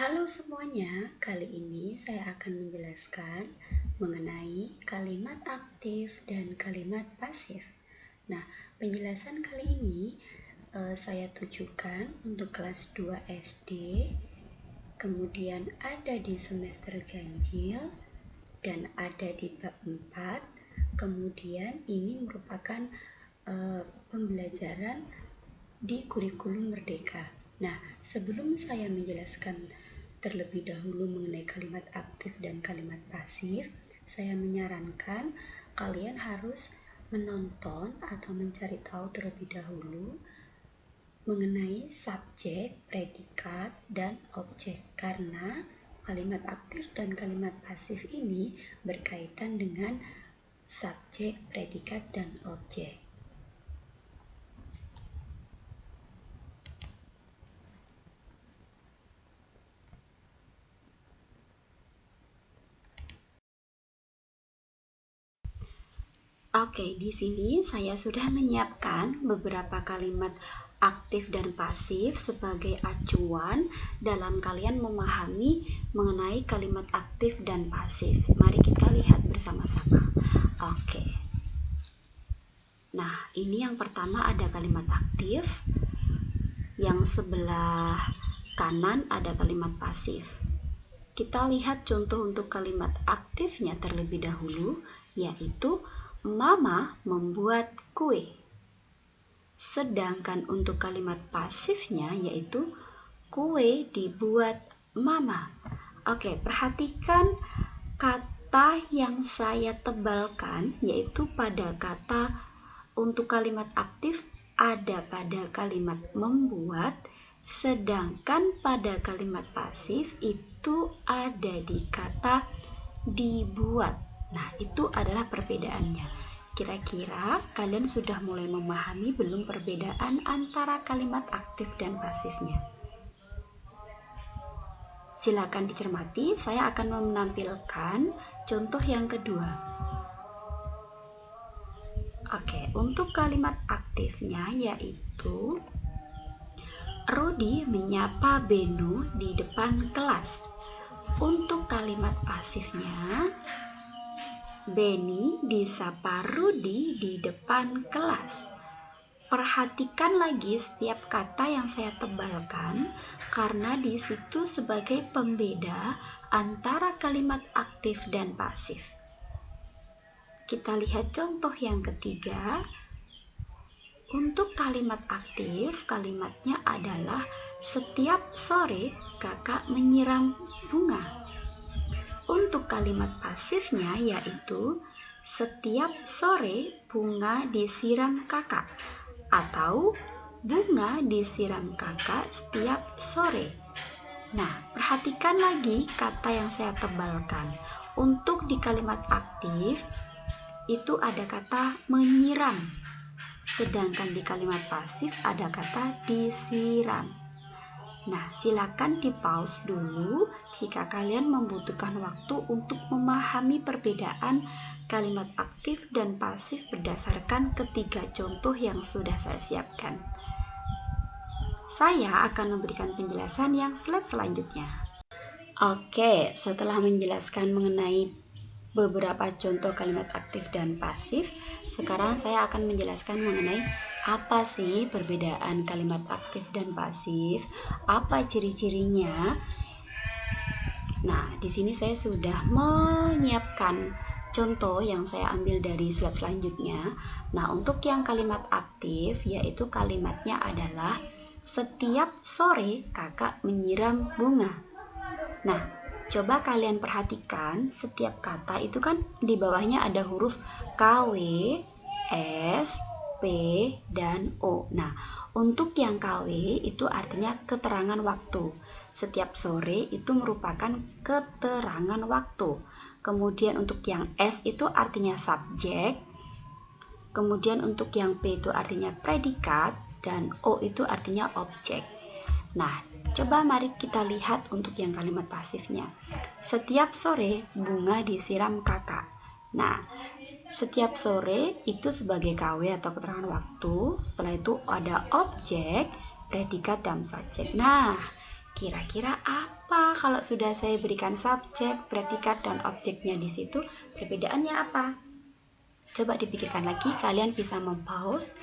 Halo semuanya, kali ini saya akan menjelaskan mengenai kalimat aktif dan kalimat pasif. Nah, penjelasan kali ini saya tujukan untuk kelas 2 SD, kemudian ada di semester ganjil, dan ada di bab 4. Kemudian ini merupakan pembelajaran di kurikulum Merdeka. Nah, sebelum saya menjelaskan terlebih dahulu mengenai kalimat aktif dan kalimat pasif, saya menyarankan kalian harus menonton atau mencari tahu terlebih dahulu mengenai subjek, predikat, dan objek, karena kalimat aktif dan kalimat pasif ini berkaitan dengan subjek, predikat, dan objek. Oke, di sini saya sudah menyiapkan beberapa kalimat aktif dan pasif sebagai acuan dalam kalian memahami mengenai kalimat aktif dan pasif. Mari kita lihat bersama-sama. Oke. Nah, ini yang pertama ada kalimat aktif, yang sebelah kanan ada kalimat pasif. Kita lihat contoh untuk kalimat aktifnya terlebih dahulu, yaitu Mama membuat kue. Sedangkan untuk kalimat pasifnya yaitu kue dibuat Mama. Oke, perhatikan kata yang saya tebalkan, yaitu pada kata untuk kalimat aktif ada pada kalimat membuat, sedangkan pada kalimat pasif itu ada di kata dibuat. Nah, itu adalah perbedaannya. Kira-kira kalian sudah mulai memahami belum perbedaan antara kalimat aktif dan pasifnya? Silakan dicermati, saya akan menampilkan contoh yang kedua. Oke, untuk kalimat aktifnya yaitu Rudi menyapa Benu di depan kelas. Untuk kalimat pasifnya, Beni disapa Rudi di depan kelas. Perhatikan lagi setiap kata yang saya tebalkan, karena di situ sebagai pembeda antara kalimat aktif dan pasif. Kita lihat contoh yang ketiga. Untuk kalimat aktif, kalimatnya adalah setiap sore kakak menyiram bunga. Untuk kalimat pasifnya yaitu setiap sore bunga disiram kakak, atau bunga disiram kakak setiap sore. Nah, perhatikan lagi kata yang saya tebalkan. Untuk di kalimat aktif itu ada kata menyiram, sedangkan di kalimat pasif ada kata disiram. Nah, silakan di pause dulu jika kalian membutuhkan waktu untuk memahami perbedaan kalimat aktif dan pasif berdasarkan ketiga contoh yang sudah saya siapkan. Saya akan memberikan penjelasan yang slide selanjutnya. Oke, setelah menjelaskan mengenai beberapa contoh kalimat aktif dan pasif, sekarang saya akan menjelaskan mengenai apa sih perbedaan kalimat aktif dan pasif, apa ciri-cirinya. Nah, di sini saya sudah menyiapkan contoh yang saya ambil dari slide selanjutnya. Nah, untuk yang kalimat aktif, yaitu kalimatnya adalah setiap sore kakak menyiram bunga. Nah, coba kalian perhatikan setiap kata itu kan di bawahnya ada huruf KW, S, P, dan O. Nah, untuk yang KW itu artinya keterangan waktu. Setiap sore itu merupakan keterangan waktu. Kemudian untuk yang S itu artinya subjek. Kemudian untuk yang P itu artinya predikat. Dan O itu artinya objek. Nah, coba mari kita lihat untuk yang kalimat pasifnya. Setiap sore bunga disiram kakak. Nah, setiap sore itu sebagai KW atau keterangan waktu. Setelah itu ada objek, predikat, dan subjek. Nah, Kira-kira apa kalau sudah saya berikan subjek, predikat, dan objeknya di situ? Perbedaannya apa? Coba dipikirkan lagi, kalian bisa mempause.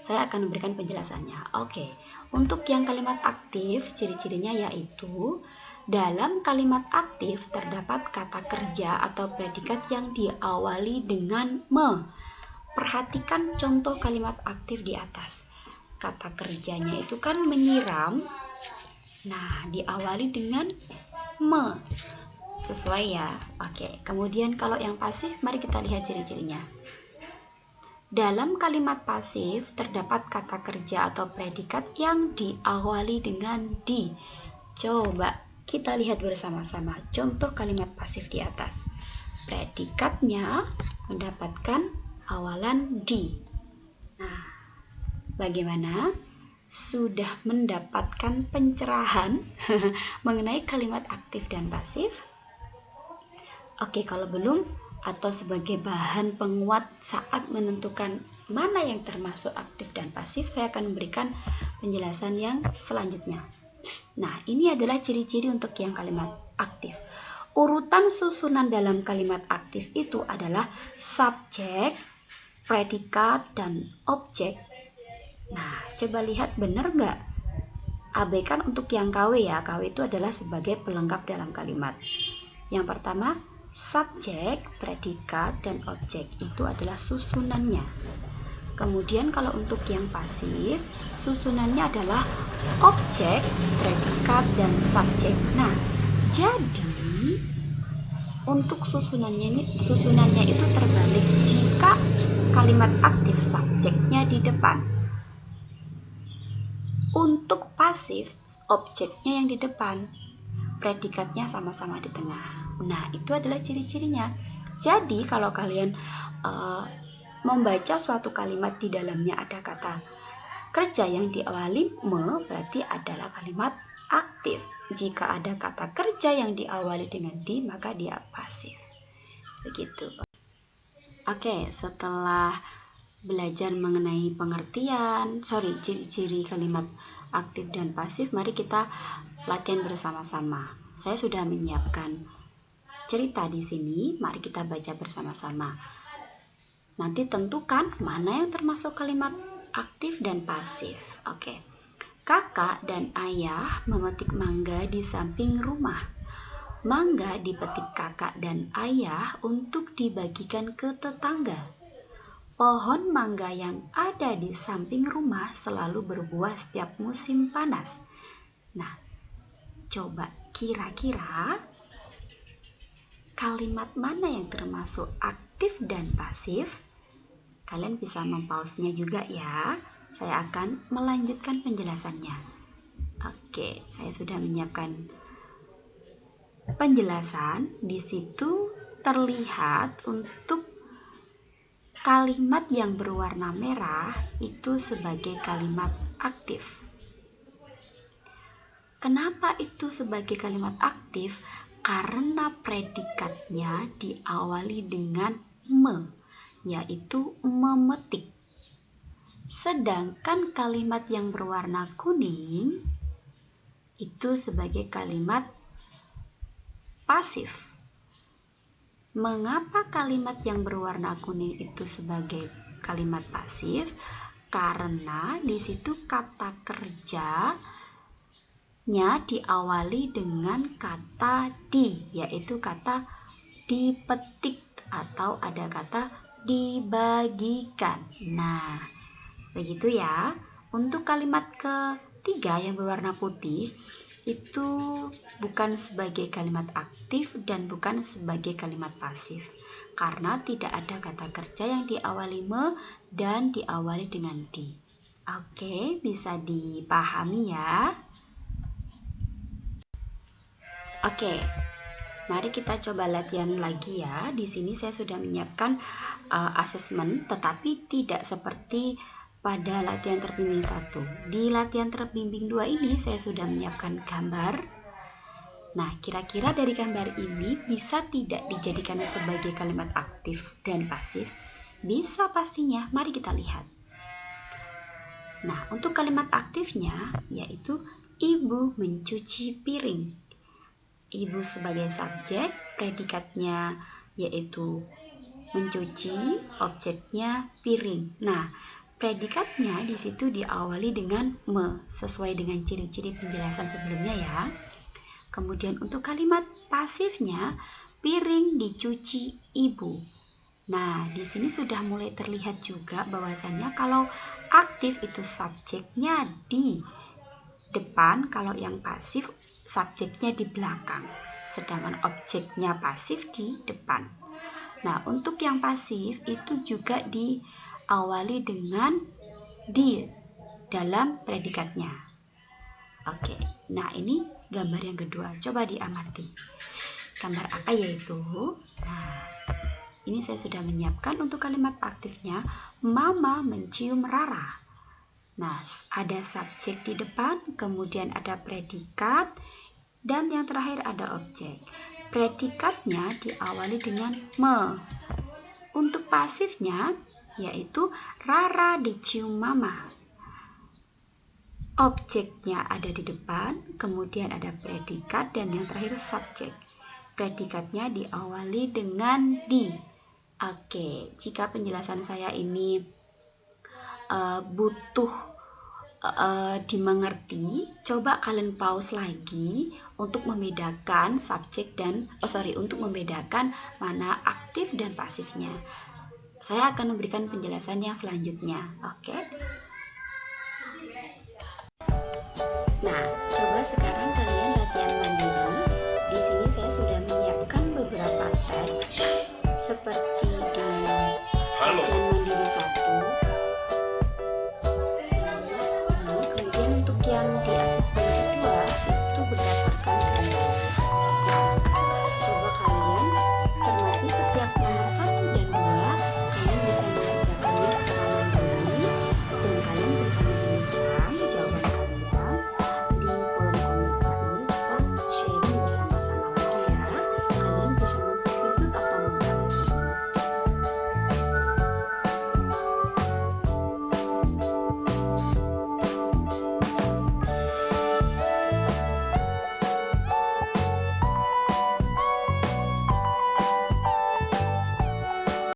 Saya akan memberikan penjelasannya. Oke, untuk yang kalimat aktif, ciri-cirinya yaitu dalam kalimat aktif terdapat kata kerja atau predikat yang diawali dengan me. Perhatikan contoh kalimat aktif di atas. Kata kerjanya itu kan menyiram. Nah, diawali dengan me. Sesuai ya. Oke, kemudian kalau yang pasif, mari kita lihat ciri-cirinya. Dalam kalimat pasif terdapat kata kerja atau predikat yang diawali dengan di. Coba kita lihat bersama-sama contoh kalimat pasif di atas. Predikatnya mendapatkan awalan di. Nah, bagaimana? Sudah mendapatkan pencerahan mengenai kalimat aktif dan pasif? Oke, kalau belum, atau sebagai bahan penguat saat menentukan mana yang termasuk aktif dan pasif, saya akan memberikan penjelasan yang selanjutnya. Nah, ini adalah ciri-ciri untuk yang kalimat aktif. Urutan susunan dalam kalimat aktif itu adalah subjek, predikat, dan objek. Nah, coba lihat benar nggak? Abaikan untuk yang KW ya. KW itu adalah sebagai pelengkap dalam kalimat. Yang pertama, subjek, predikat, dan objek itu adalah susunannya. Kemudian kalau untuk yang pasif, susunannya adalah objek, predikat, dan subjek. Nah, jadi untuk susunannya itu terbalik jika kalimat aktif subjeknya di depan. Untuk pasif, objeknya yang di depan, predikatnya sama-sama di tengah. Nah, itu adalah ciri-cirinya. Jadi, kalau kalian membaca suatu kalimat di dalamnya ada kata kerja yang diawali me, berarti adalah kalimat aktif. Jika ada kata kerja yang diawali dengan di, maka dia pasif. Begitu. Oke, setelah belajar mengenai ciri-ciri kalimat aktif dan pasif, mari kita latihan bersama-sama. Saya sudah menyiapkan cerita di sini, mari kita baca bersama-sama. Nanti tentukan mana yang termasuk kalimat aktif dan pasif. Oke. Kakak dan ayah memetik mangga di samping rumah. Mangga dipetik kakak dan ayah untuk dibagikan ke tetangga. Pohon mangga yang ada di samping rumah selalu berbuah setiap musim panas. Nah, coba kira-kira kalimat mana yang termasuk aktif dan pasif? Kalian bisa mempause-nya juga ya. Saya akan melanjutkan penjelasannya. Oke, saya sudah menyiapkan penjelasan. Di situ terlihat untuk kalimat yang berwarna merah itu sebagai kalimat aktif. Kenapa itu sebagai kalimat aktif? Karena predikatnya diawali dengan me, yaitu memetik. Sedangkan kalimat yang berwarna kuning itu sebagai kalimat pasif. Mengapa kalimat yang berwarna kuning itu sebagai kalimat pasif? Karena di situ kata kerja diawali dengan kata di, yaitu kata dipetik atau ada kata dibagikan. Nah, begitu ya. Untuk kalimat ketiga yang berwarna putih itu bukan sebagai kalimat aktif dan bukan sebagai kalimat pasif, karena tidak ada kata kerja yang diawali me dan diawali dengan di. Oke, bisa dipahami ya. Oke, mari kita coba latihan lagi ya. Di sini saya sudah menyiapkan asesmen, tetapi tidak seperti pada latihan terbimbing 1. Di latihan terbimbing 2 ini saya sudah menyiapkan gambar. Nah, kira-kira dari gambar ini bisa tidak dijadikan sebagai kalimat aktif dan pasif? Bisa pastinya, mari kita lihat. Nah, untuk kalimat aktifnya yaitu Ibu mencuci piring. Ibu sebagai subjek, predikatnya yaitu mencuci, objeknya piring. Nah, predikatnya di situ diawali dengan me, sesuai dengan ciri-ciri penjelasan sebelumnya ya. Kemudian untuk kalimat pasifnya, piring dicuci ibu. Nah, di sini sudah mulai terlihat juga bahwasannya kalau aktif itu subjeknya di depan, kalau yang pasif subjeknya di belakang, sedangkan objeknya pasif di depan. Nah, untuk yang pasif itu juga diawali dengan di dalam predikatnya. Oke, nah ini gambar yang kedua. Coba diamati. Gambar apa yaitu? Nah, ini saya sudah menyiapkan untuk kalimat aktifnya. Mama mencium Rara. Nah, ada subjek di depan, kemudian ada predikat, dan yang terakhir ada objek. Predikatnya diawali dengan me. Untuk pasifnya yaitu Rara dicium mama. Objeknya ada di depan, kemudian ada predikat, dan yang terakhir subjek. Predikatnya diawali dengan di. Oke, jika penjelasan saya ini butuh dimengerti, coba kalian pause lagi untuk membedakan subjek dan untuk membedakan mana aktif dan pasifnya. Saya akan memberikan penjelasan yang selanjutnya. Oke. Nah, coba sekarang kalian latihan mandiri. Di sini saya sudah menyiapkan beberapa teks seperti